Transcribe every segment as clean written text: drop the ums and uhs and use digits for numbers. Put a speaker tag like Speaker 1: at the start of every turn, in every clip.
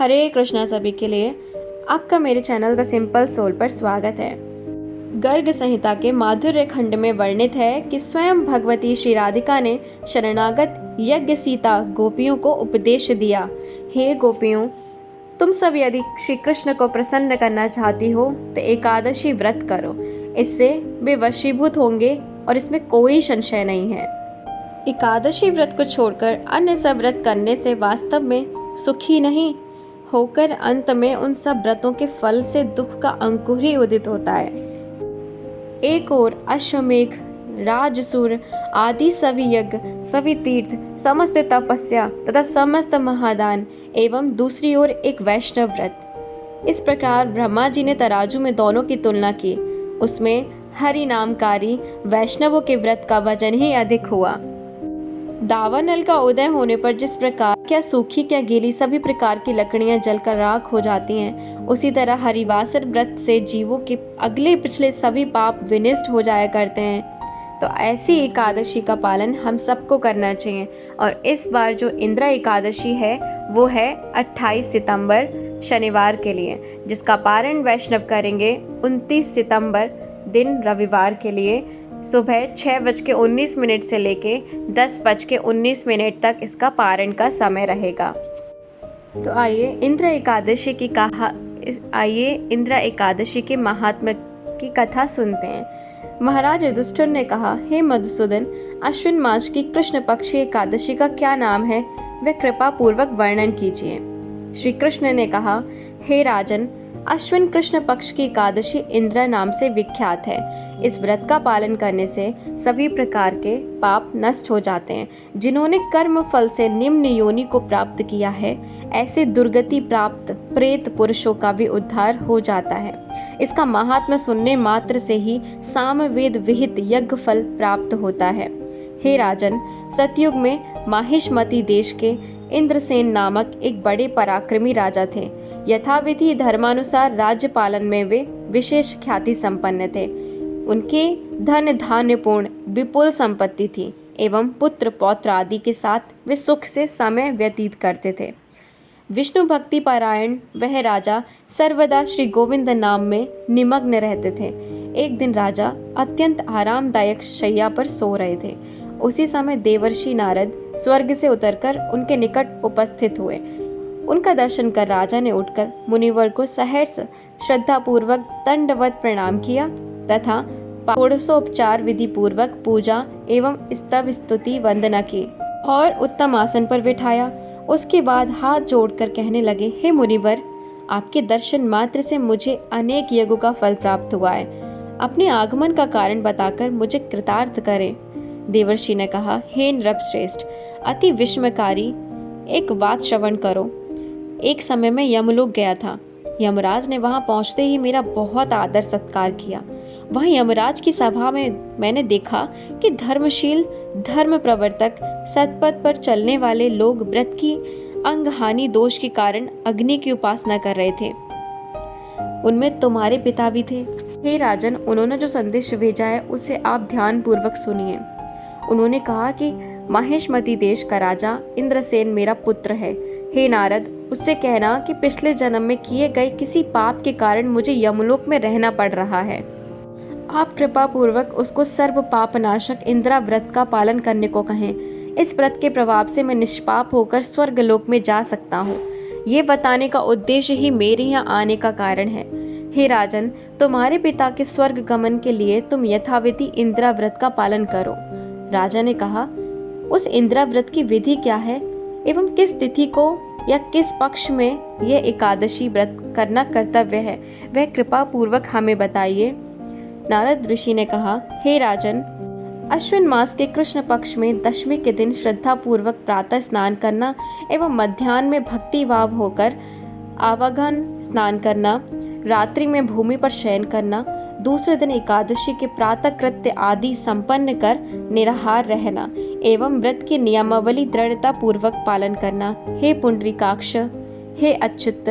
Speaker 1: हरे कृष्णा सभी के लिए आपका मेरे चैनल द सिंपल सोल पर स्वागत है। गर्ग संहिता के माधुर्य खंड में वर्णित है कि स्वयं भगवती श्री राधिका ने शरणागत यज्ञ सीता गोपियों को उपदेश दिया, हे गोपियों, तुम सब यदि श्री कृष्ण को प्रसन्न करना चाहती हो तो एकादशी व्रत करो, इससे वे वशीभूत होंगे और इसमें कोई संशय नहीं है। एकादशी व्रत को छोड़कर अन्य सब व्रत करने से वास्तव में सुखी नहीं होकर अंत में उन सब व्रतों के फल से दुख का अंकुर ही उदित होता है। एक ओर अश्वमेघ, राजसूर आदि सभी यज्ञ, सभी तीर्थ, समस्त तपस्या तथा समस्त महादान एवं दूसरी ओर एक वैष्णव व्रत। इस प्रकार ब्रह्मा जी ने तराजू में दोनों की तुलना की, उसमें हरि नामकारी वैष्णवों के व्रत का वजन ही अधिक हुआ। दावानल का उदय होने पर जिस प्रकार क्या सूखी क्या गीली सभी प्रकार की लकड़ियां जलकर राख हो जाती हैं, उसी तरह हरिवासर व्रत से जीवों के अगले पिछले सभी पाप विनष्ट हो जाया करते हैं। तो ऐसी एकादशी का पालन हम सबको करना चाहिए। और इस बार जो इंद्र एकादशी है वो है 28 सितंबर शनिवार के लिए, जिसका पारण वैष्णव करेंगे 29 सितंबर दिन रविवार के लिए सुबह 6:19 से लेके 10:19 तक इसका पारण का समय रहेगा। तो आइए इंद्र एकादशी के महात्म्य की कथा सुनते हैं। महाराज युधिष्ठिर ने कहा, हे मधुसूदन, अश्विन मास की कृष्ण पक्षी एकादशी का क्या नाम है, वह कृपा पूर्वक वर्णन कीजिए। श्री कृष्ण ने कहा, हे राजन, अश्विन कृष्ण पक्ष की एकादशी इंद्र नाम से विख्यात है। इस व्रत का पालन करने से सभी प्रकार के पाप नष्ट हो जाते हैं। जिन्होंने कर्म फल से निम्न योनि को प्राप्त किया है, ऐसे दुर्गति प्राप्त प्रेत पुरुषों का भी उद्धार हो जाता है। इसका महात्म्य सुनने मात्र से ही सामवेद विहित यज्ञ फल प्राप्त होता है। हे राजन, सतयुग में माहिष्मति देश के इंद्रसेन नामक एक बड़े पराक्रमी राजा थे। यथाविधि धर्मानुसार राज्य पालन में वे विशेष ख्याति संपन्न थे। उनके धन धान्यपूर्ण विपुल संपत्ति थी एवं पुत्र पौत्र आदि के साथ वे सुख से समय व्यतीत करते थे। विष्णु भक्ति पारायण वह राजा सर्वदा श्री गोविंद नाम में निमग्न रहते थे। एक दिन राजा अत्यंत आरामदायक शैया पर सो रहे थे। उसी समय देवर्षि नारद स्वर्ग से उतरकर उनके निकट उपस्थित हुए। उनका दर्शन कर राजा ने उठकर मुनिवर को सहर्ष श्रद्धापूर्वक दंडवत प्रणाम किया तथा षोडशोपचार विधि पूर्वक पूजा एवं स्तव स्तुति वंदना की और उत्तम आसन पर बिठाया। उसके बाद हाथ जोड़कर कहने लगे, हे मुनिवर, आपके दर्शन मात्र से मुझे अनेक यज्ञों का फल प्राप्त हुआ है। अपने आगमन का कारण बताकर मुझे कृतार्थ करें। देवर्षि ने कहा, हे नृपश्रेष्ठ, अति विस्मयकारी एक बात श्रवण करो। एक समय में यमलोक गया था। यमराज ने वहां पहुंचते ही मेरा बहुत आदर सत्कार किया। वहां यमराज की सभा में मैंने देखा कि धर्मशील धर्म प्रवर्तक सतपथ पर चलने वाले लोग व्रत की अंगहानि दोष के कारण अग्नि की उपासना कर रहे थे। उनमें तुम्हारे पिता भी थे। हे राजन, उन्होंने जो संदेश भेजा है उसे आप ध्यान पूर्वक सुनिए। उन्होंने कहा कि माहिष्मति देश का राजा इंद्रसेन मेरा पुत्र है। हे नारद, उससे कहना कि पिछले जन्म में किए गए किसी पाप के कारण मुझे यमलोक में रहना पड़ रहा है। आप कृपा पूर्वक उसको सर्व पाप नाशक इंद्रा व्रत का पालन करने को कहें। इस व्रत के प्रभाव से मैं निष्पाप होकर स्वर्गलोक में जा सकता हूँ। ये बताने का उद्देश्य ही मेरे यहाँ आने का कारण है। हे राजन, तुम्हारे पिता के स्वर्ग गमन के लिए तुम यथाविधि इंद्रा व्रत का पालन करो। राजा ने कहा, उस इंद्रा व्रत की विधि क्या है एवं किस तिथि को या किस पक्ष में यह एकादशी व्रत करना कर्तव्य है, वह कृपा पूर्वक हमें बताइए। नारद ऋषि ने कहा, हे राजन, अश्विन मास के कृष्ण पक्ष में दशमी के दिन श्रद्धा पूर्वक प्रातः स्नान करना एवं मध्याह्न में भक्ति भाव होकर आवागन स्नान करना, रात्रि में भूमि पर शयन करना, दूसरे दिन एकादशी के प्रातः कृत्य आदि संपन्न कर निराहार रहना एवं व्रत की नियमावली दृढ़ता पूर्वक पालन करना। हे पुंडरीकाक्ष, हे अच्युत,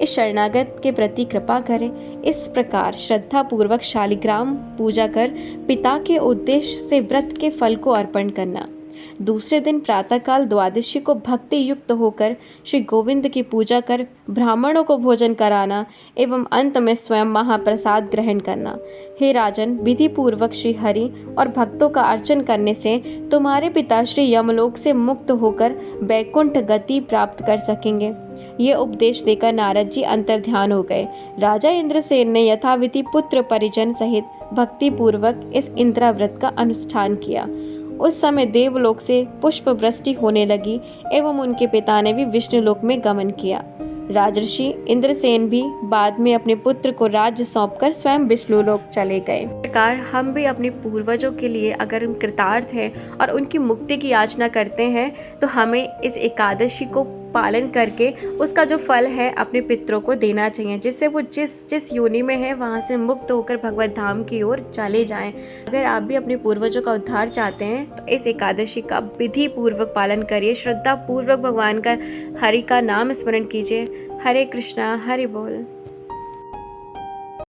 Speaker 1: इस शरणागत के प्रति कृपा करें। इस प्रकार श्रद्धा पूर्वक शालिग्राम पूजा कर पिता के उद्देश्य से व्रत के फल को अर्पण करना। दूसरे दिन प्रातःकाल द्वादशी को भक्ति युक्त होकर श्री गोविंद की पूजा कर ब्राह्मणों को भोजन कराना एवं अंत में स्वयं महाप्रसाद ग्रहण करना। हे राजन, विधि पूर्वक श्री हरि और भक्तों का अर्चन करने से तुम्हारे पिता श्री यमलोक से मुक्त होकर वैकुंठ गति प्राप्त कर सकेंगे। ये उपदेश देकर नारद जी अंतर्ध्यान हो गए। राजा इंद्रसेन ने यथाविधि पुत्र परिजन सहित भक्ति पूर्वक इस इंद्राव्रत का अनुष्ठान किया। उस समय देवलोक से पुष्प वृष्टि होने लगी एवं उनके पिता ने भी विष्णुलोक में गमन किया। राजर्षि इंद्रसेन भी बाद में अपने पुत्र को राज्य सौंपकर स्वयं विष्णुलोक चले गए। इस प्रकार हम भी अपने पूर्वजों के लिए अगर हम कृतार्थ हैं और उनकी मुक्ति की याचना करते हैं तो हमें इस एकादशी को पालन करके उसका जो फल है अपने पितरों को देना चाहिए, जिससे वो जिस योनि में है वहाँ से मुक्त होकर भगवत धाम की ओर चले जाएं। अगर आप भी अपने पूर्वजों का उद्धार चाहते हैं तो इस एकादशी का विधि पूर्वक पालन करिए, श्रद्धा पूर्वक भगवान का हरि का नाम स्मरण कीजिए। हरे कृष्णा, हरि बोल।